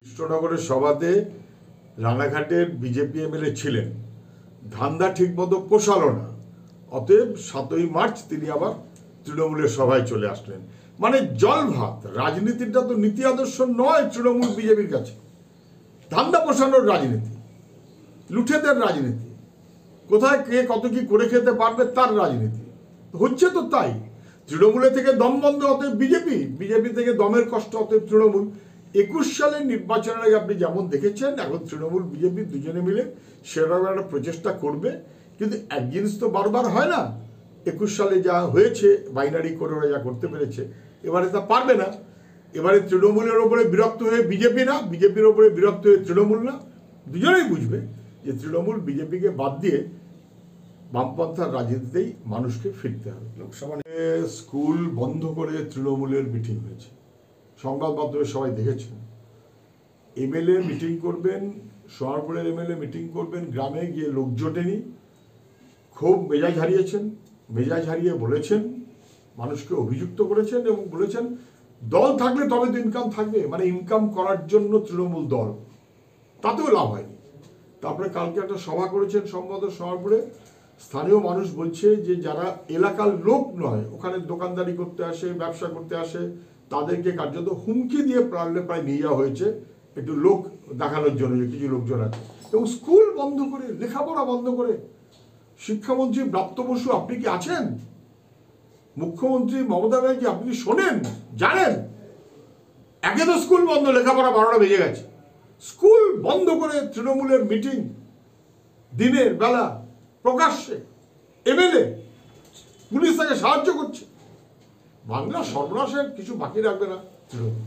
কৃষ্ণনগরের সভাতে রানাঘাটের বিজেপি এমএলএ ছিলেন, ধান্দা ঠিকমতো পোষালো না, অতএব 7ই মার্চ তিনি আবার তৃণমূলের সভায় চলে আসলেন। মানে জল ভাত। রাজনীতিটা তো নীতি আদর্শ নয় তৃণমূল বিজেপির কাছে, ধান্দা পোষানোর রাজনীতি, লুঠেদের রাজনীতি, কোথায় কে কত কি করে খেতে পারবে তার রাজনীতি হচ্ছে। তো তাই তৃণমূলে থেকে দম বন্ধ, অতএব বিজেপি থেকে দমের কষ্ট, অতএব তৃণমূল। 21 সালের নির্বাচনের আগে আপনি যেমন দেখেছেন, এখন তৃণমূল বিজেপি দুজনে মিলে সেরকম একটা প্রচেষ্টা করবে। কিন্তু এক জিনিস তো বারবার হয় না, 21 সালে যা হয়েছে বাইনারি করে ওরা যা করতে পেরেছে, এবারে তা পারবে না। এবারে তৃণমূলের ওপরে বিরক্ত হয়ে বিজেপি না, বিজেপির ওপরে বিরক্ত হয়ে তৃণমূল না, দুজনেই বুঝবে যে তৃণমূল বিজেপিকে বাদ দিয়ে বামপন্থার রাজনীতিতেই মানুষকে ফিরতে হবে। লোকসভা স্কুল বন্ধ করে তৃণমূলের মিটিং হয়েছে, সংবাদ মাধ্যমে সবাই দেখেছেন। এমএলএ মিটিং করবেন, সোনারপুরের এমএলএ মিটিং করবেন, গ্রামে গিয়ে লোক জোটেনি, খুব মেজাজ হারিয়েছেন। মেজাজ হারিয়ে বলেছেন, মানুষকে অভিযুক্ত করেছেন এবং বলেছেন দল থাকলে তবে তো ইনকাম থাকবে, মানে ইনকাম করার জন্য তৃণমূল দল, তাতেও লাভ হয়নি। তারপরে কালকে একটা সভা করেছেন সম্ভবত সোনারপুরে। স্থানীয় মানুষ বলছে যে যারা এলাকার লোক নয়, ওখানে দোকানদারি করতে আসে, ব্যবসা করতে আসে, তাদেরকে কার্যত হুমকি দিয়ে প্রায় নিয়ে যাওয়া হয়েছে, একটু লোক দেখানোর জন্য যে কিছু লোকজন আছে। এবং স্কুল বন্ধ করে, লেখাপড়া বন্ধ করে। শিক্ষামন্ত্রী ব্রাত্য বসু আপনি কি আছেন? মুখ্যমন্ত্রী মমতা ব্যানার্জি আপনি কি শোনেন, জানেন? একে তো স্কুল বন্ধ, লেখাপড়া 12টা বেজে গেছে। স্কুল বন্ধ করে তৃণমূলের মিটিং দিনের বেলা প্রকাশ্যে, এমএলএ পুলিশ তাকে সাহায্য করছে। বাংলা সর্বনাশের কিছু বাকি রাখবে না তৃণমূল।